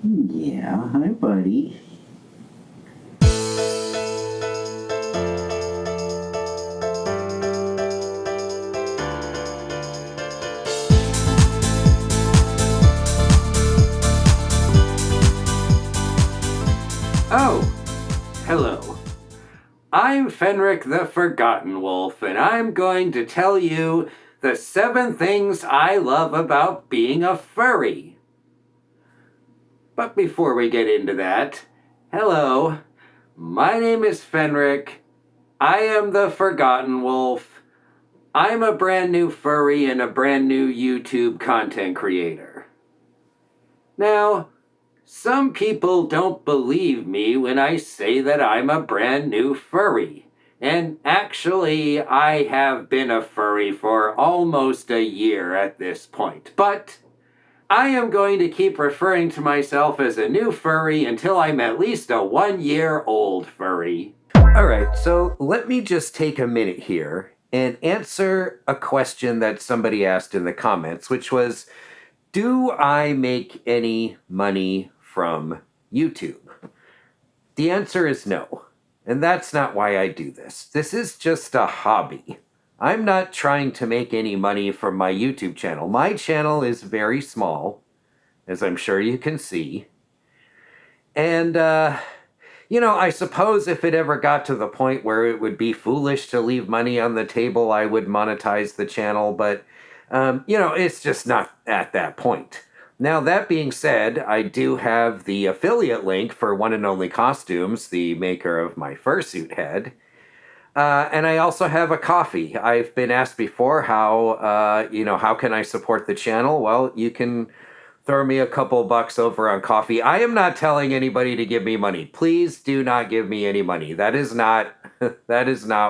Yeah, hi, buddy. Oh, hello. I'm Fenric the Furgotten Wolf, and I'm going to tell you the 7 things I love about being a furry. But before we get into that, hello, my name is Fenric. I am the Furgotten Wolf. I'm a brand new furry and a brand new YouTube content creator. Now, some people don't believe me when I say that I'm a brand new furry. And actually, I have been a furry for almost a year at this point. But I am going to keep referring to myself as a new furry until I'm at least a 1-year-old furry. Alright, so let me just take a minute here and answer a question that somebody asked in the comments, which was, do I make any money from YouTube? The answer is no. And that's not why I do this. This is just a hobby. I'm not trying to make any money from my YouTube channel. My channel is very small, as I'm sure you can see. And, I suppose if it ever got to the point where it would be foolish to leave money on the table, I would monetize the channel, but it's just not at that point. Now, that being said, I do have the affiliate link for One and Only Costumes, the maker of my fursuit head. And I also have a coffee. I've been asked before how can I support the channel? Well, you can throw me a couple bucks over on coffee. I am not telling anybody to give me money. Please do not give me any money. That is not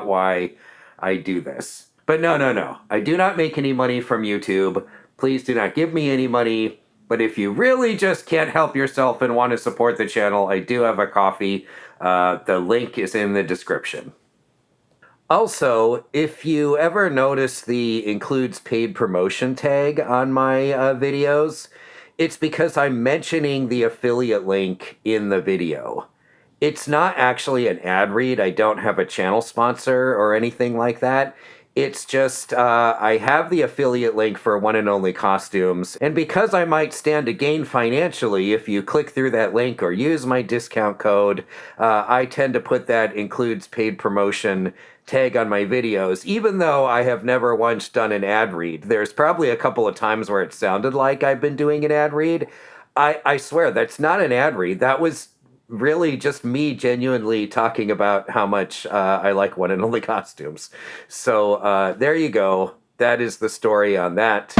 why I do this. But no. I do not make any money from YouTube. Please do not give me any money. But if you really just can't help yourself and want to support the channel, I do have a coffee. The link is in the description. Also, if you ever notice the includes paid promotion tag on my videos, it's because I'm mentioning the affiliate link in the video. It's not actually an ad read. I don't have a channel sponsor or anything like that. It's just I have the affiliate link for One and Only Costumes, and because I might stand to gain financially if you click through that link or use my discount code, I tend to put that includes paid promotion tag on my videos, even though I have never once done an ad read. There's probably a couple of times where it sounded like I've been doing an ad read. I swear, that's not an ad read. That was really just me genuinely talking about how much I like One and Only Costumes. So there you go. That is the story on that.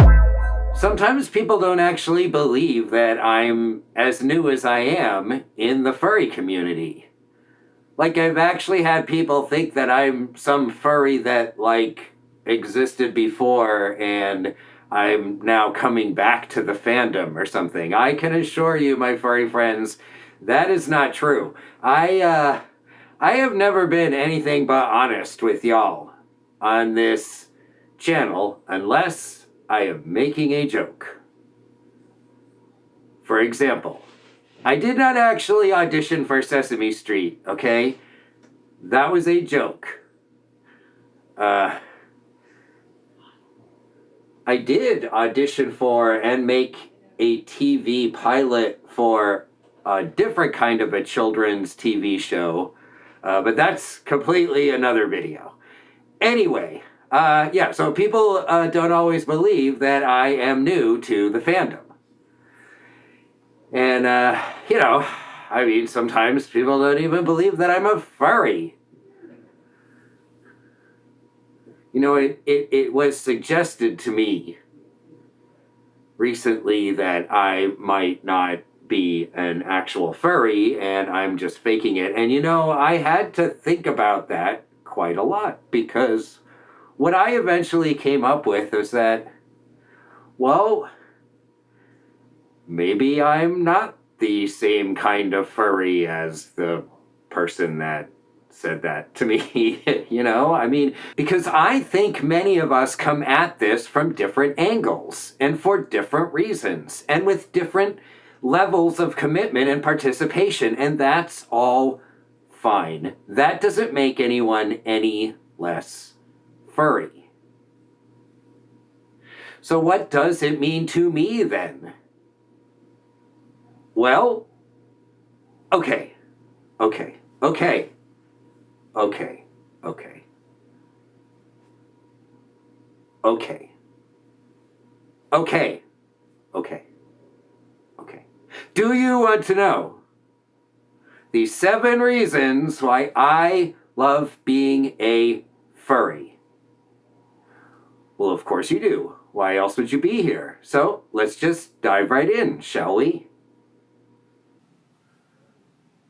Sometimes people don't actually believe that I'm as new as I am in the furry community. Like, I've actually had people think that I'm some furry that, existed before and I'm now coming back to the fandom or something. I can assure you, my furry friends, that is not true. I have never been anything but honest with y'all on this channel unless I am making a joke. For example, I did not actually audition for Sesame Street, okay? That was a joke. I did audition for and make a TV pilot for a different kind of a children's TV show, but that's completely another video. Anyway, so people don't always believe that I am new to the fandom. And, sometimes people don't even believe that I'm a furry. It was suggested to me recently that I might not be an actual furry and I'm just faking it. And I had to think about that quite a lot, because what I eventually came up with was that, well, maybe I'm not the same kind of furry as the person that said that to me, because I think many of us come at this from different angles and for different reasons and with different levels of commitment and participation, and that's all fine. That doesn't make anyone any less furry. So what does it mean to me then? Well, okay. Okay. Okay. Okay. Okay. Okay. Okay. Okay. Okay. Do you want to know the 7 reasons why I love being a furry? Well, of course you do. Why else would you be here? So let's just dive right in, shall we?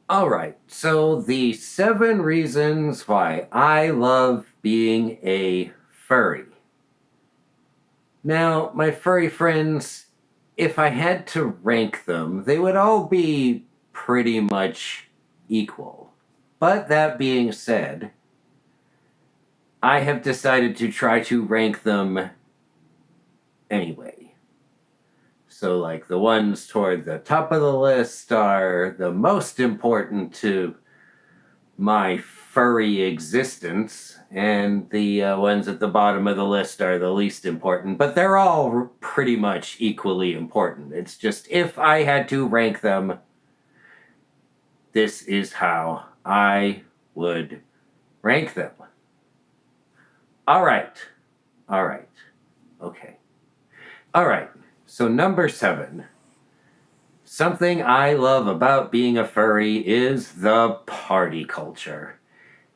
All right, so the 7 reasons why I love being a furry. Now, my furry friends, if I had to rank them, they would all be pretty much equal. But that being said, I have decided to try to rank them anyway. So, like, the ones toward the top of the list are the most important to my furry existence, and the ones at the bottom of the list are the least important, but they're all pretty much equally important. It's just, if I had to rank them, this is how I would rank them. All right. Okay. All right. So number 7. Something I love about being a furry is the party culture.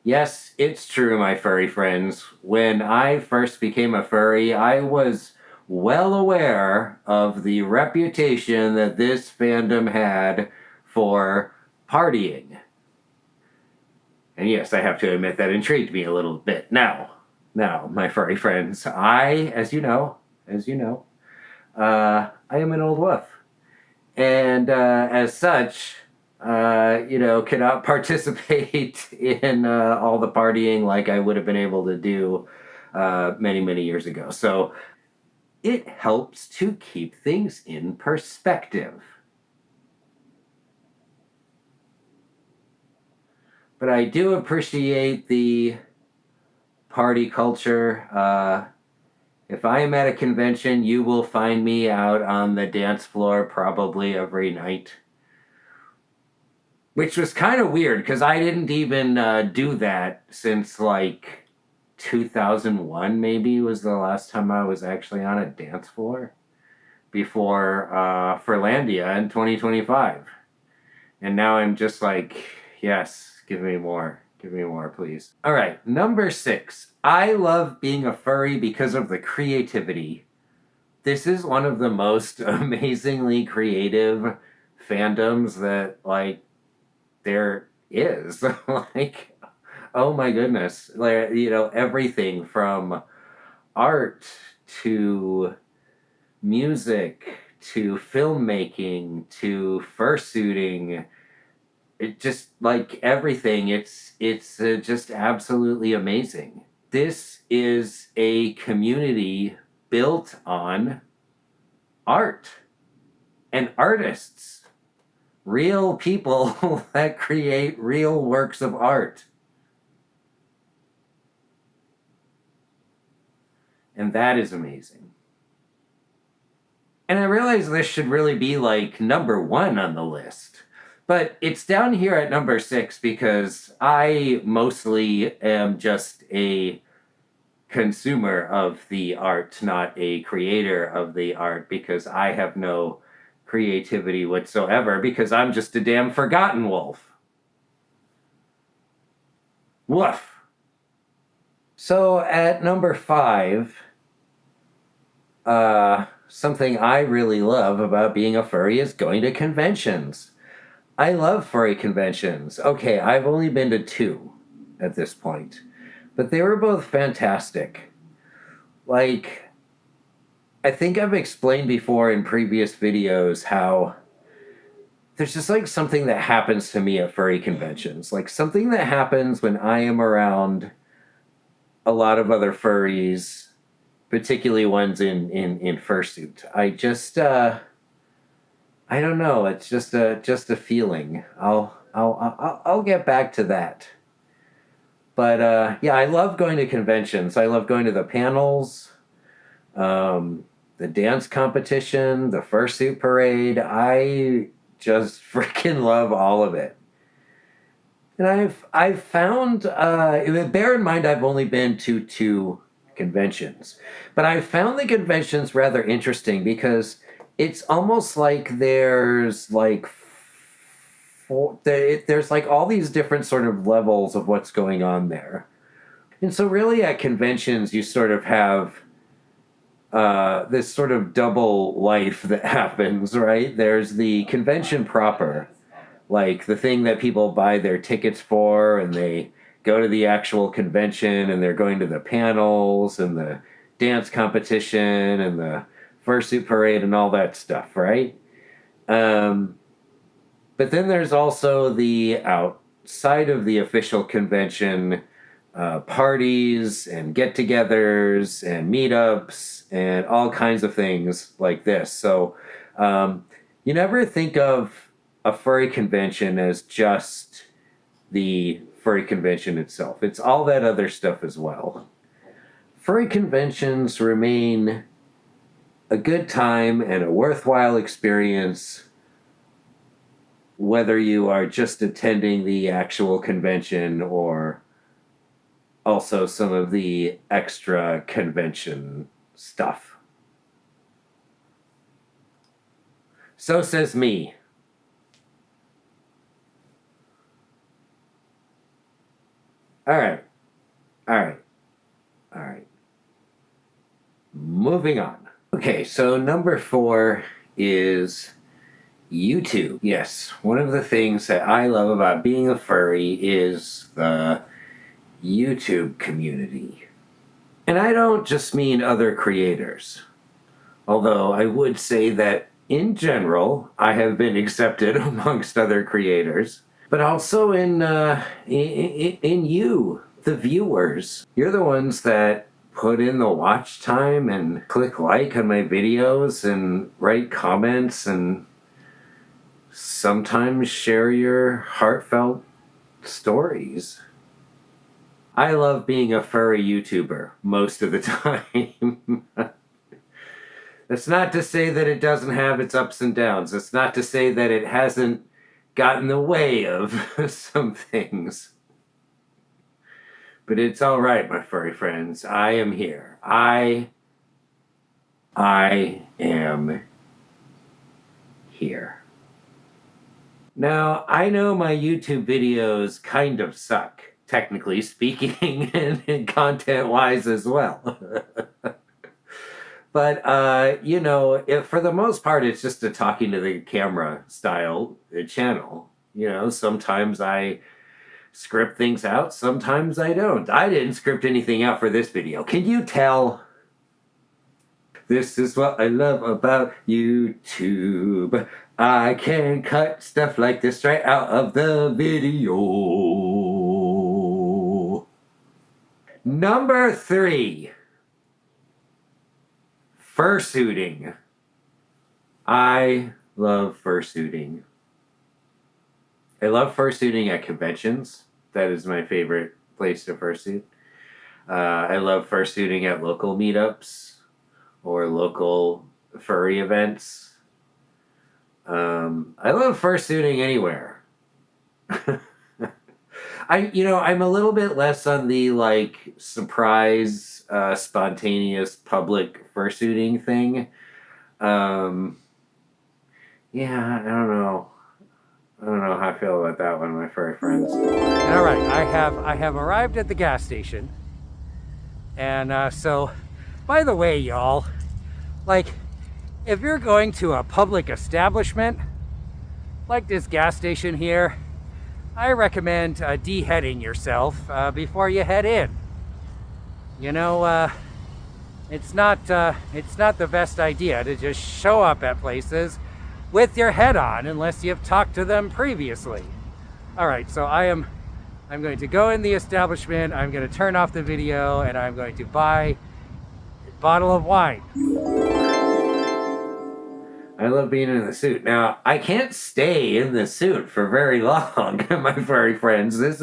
Yes, it's true, my furry friends. When I first became a furry, I was well aware of the reputation that this fandom had for partying. And yes, I have to admit that intrigued me a little bit. Now, my furry friends, as you know, I am an old wolf. And as such, cannot participate in all the partying like I would have been able to do many, many years ago. So it helps to keep things in perspective. But I do appreciate the party culture. If I am at a convention, you will find me out on the dance floor probably every night. Which was kind of weird, because I didn't even do that since, like, 2001, maybe, was the last time I was actually on a dance floor. Before Furlandia in 2025. And now I'm just like, yes, give me more, please. All right, number 6. I love being a furry because of the creativity. This is one of the most amazingly creative fandoms that, like, there is. Like, oh my goodness. Like, everything from art to music to filmmaking to fursuiting. It just, like, everything. It's just absolutely amazing. This is a community built on art and artists. Real people that create real works of art. And that is amazing. And I realize this should really be, like, number 1 on the list. But it's down here at number 6 because I mostly am just a consumer of the art, not a creator of the art, because I have no creativity whatsoever, because I'm just a damn forgotten wolf. Woof. So at number 5, something I really love about being a furry is going to conventions. I love furry conventions. Okay, I've only been to 2 at this point, but they were both fantastic. Like, I think I've explained before in previous videos how there's just, like, something that happens to me at furry conventions. Like, something that happens when I am around a lot of other furries, particularly ones in fursuit. I I don't know. It's just a feeling. I'll get back to that. But yeah, I love going to conventions. I love going to the panels, the dance competition, the fursuit parade. I just freaking love all of it. And I've found, bear in mind I've only been to 2 conventions, but I've found the conventions rather interesting because it's almost like there's like there's like all these different sort of levels of what's going on there. And so really at conventions you sort of have this sort of double life that happens, right? There's the convention proper, like the thing that people buy their tickets for, and they go to the actual convention and they're going to the panels and the dance competition and the fursuit parade and all that stuff, right? But then there's also the outside of the official convention parties and get-togethers and meetups and all kinds of things like this. So you never think of a furry convention as just the furry convention itself. It's all that other stuff as well. Furry conventions remain a good time and a worthwhile experience whether you are just attending the actual convention or also some of the extra convention stuff. So says me. All right. Moving on. Okay, so number 4 is YouTube. Yes, one of the things that I love about being a furry is the YouTube community. And I don't just mean other creators. Although I would say that in general, I have been accepted amongst other creators. But also in you, the viewers. You're the ones that put in the watch time and click like on my videos and write comments and sometimes share your heartfelt stories. I love being a furry YouTuber most of the time. That's not to say that it doesn't have its ups and downs. It's not to say that it hasn't gotten in the way of some things. But it's all right, my furry friends. I am here. I am here. Now, I know my YouTube videos kind of suck, technically speaking, and content-wise as well. But, you know, for the most part, it's just a talking to the camera style channel. You know, sometimes I script things out, sometimes I don't. I didn't script anything out for this video. Can you tell? This is what I love about YouTube. I can cut stuff like this right out of the video. Number 3. Fursuiting. I love fursuiting. I love fursuiting at conventions. That is my favorite place to fursuit. I love fursuiting at local meetups or local furry events. I love fursuiting anywhere. I'm a little bit less on the like surprise, spontaneous public fursuiting thing. Yeah, I don't know how I feel about that one, my furry friends. And all right, I have arrived at the gas station, and so, by the way, y'all, like, if you're going to a public establishment like this gas station here, I recommend de-heading yourself before you head in. You know, it's not the best idea to just show up at places with your head on unless you've talked to them previously. All right, so I'm going to go in the establishment, I'm going to turn off the video, and I'm going to buy a bottle of wine. I love being in the suit. Now, I can't stay in the suit for very long, my furry friends. This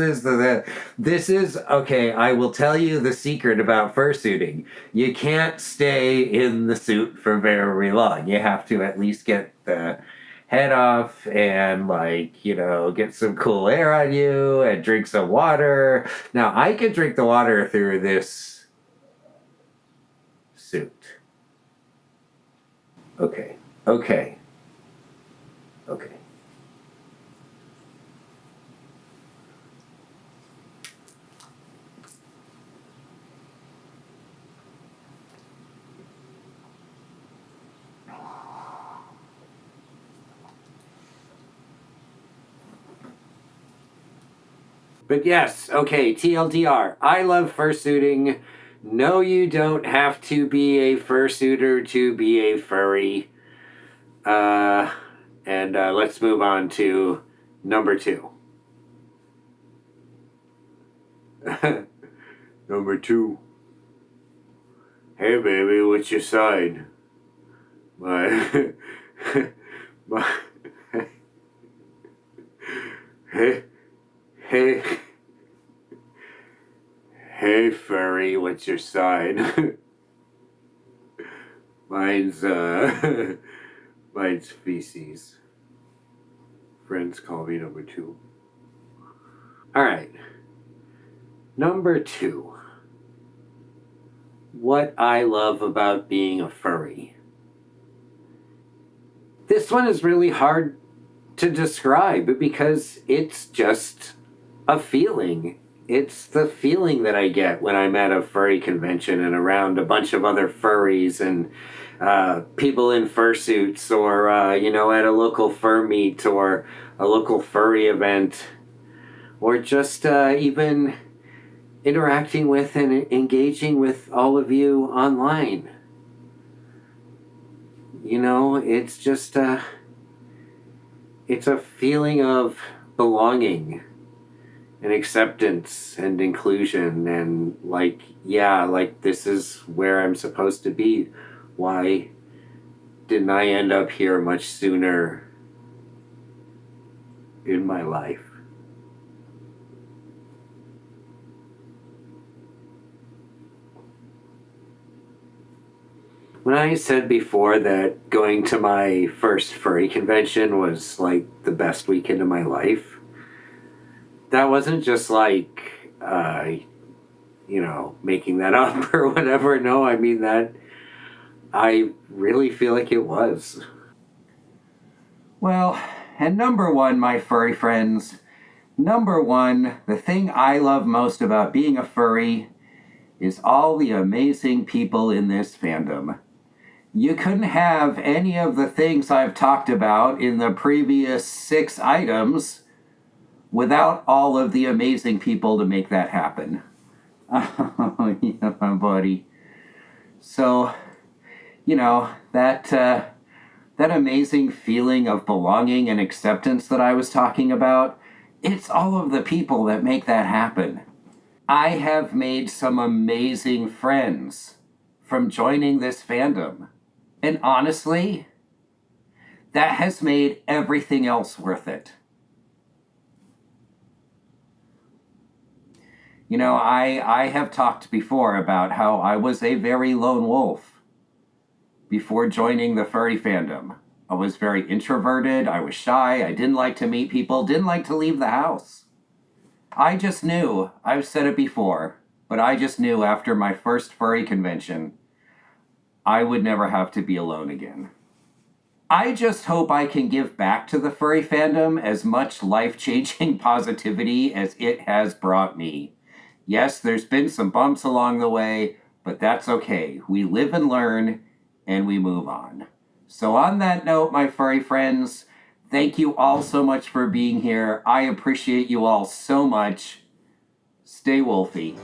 is okay, I will tell you the secret about fursuiting. You can't stay in the suit for very long. You have to at least get the head off and, like, you know, get some cool air on you and drink some water. Now, I can drink the water through this suit. Okay. Okay. Okay. But yes, okay, TLDR. I love fursuiting. No, you don't have to be a fursuiter to be a furry. And let's move on to number 2. Number 2. Hey, baby, what's your sign? My... my... Hey... Hey... Hey, furry, what's your sign? Mine's feces. Friends call me number 2. Alright. Number 2. What I love about being a furry. This one is really hard to describe because it's just a feeling. It's the feeling that I get when I'm at a furry convention and around a bunch of other furries and people in fursuits, or, you know, at a local fur meet or a local furry event, or just even interacting with and engaging with all of you online. You know, it's just it's a feeling of belonging and acceptance and inclusion and, like, yeah, like, this is where I'm supposed to be. Why didn't I end up here much sooner in my life? When I said before that going to my first furry convention was like the best weekend of my life, that wasn't just like, you know, making that up or whatever. No, I mean that. I really feel like it was. Well, and number 1, my furry friends, number 1, the thing I love most about being a furry is all the amazing people in this fandom. You couldn't have any of the things I've talked about in the previous 6 items without all of the amazing people to make that happen. Oh, yeah, buddy. So, you know, that amazing feeling of belonging and acceptance that I was talking about, it's all of the people that make that happen. I have made some amazing friends from joining this fandom. And honestly, that has made everything else worth it. You know, I have talked before about how I was a very lone wolf before joining the furry fandom. I was very introverted, I was shy, I didn't like to meet people, didn't like to leave the house. I just knew, I've said it before, but I just knew after my first furry convention, I would never have to be alone again. I just hope I can give back to the furry fandom as much life-changing positivity as it has brought me. Yes, there's been some bumps along the way, but that's okay. We live and learn, and we move on. So on that note, my furry friends, thank you all so much for being here. I appreciate you all so much. Stay wolfy.